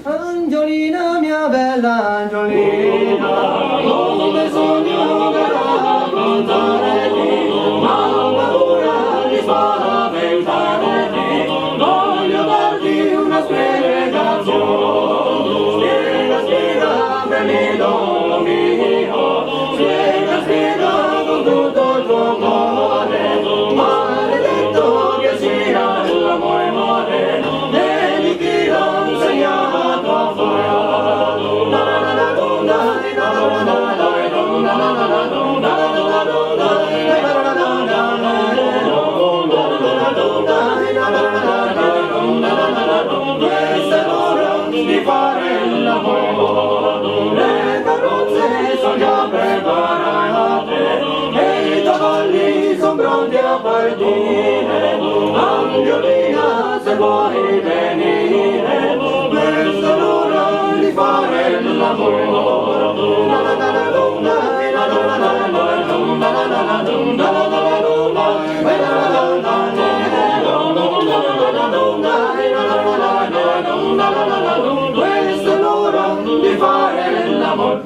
Angiolina, mia bella Angiolina, come sogno verrà contarti, ma ho paura di spaventarti, voglio darti una spiegazione, spiega, premilo mio, spiega con tutto il tuo cuore, maledetto che sia l'amore, vedi chi l'ha insegnato a fare. Questa è l'ora di fare l'amore, le carrozze sono già preparate e i cavalli sono pronti a partire. Angiolina, se vuoi venire, questa è l'ora di fare l'amore. Questa è l'ora di fare l'amore.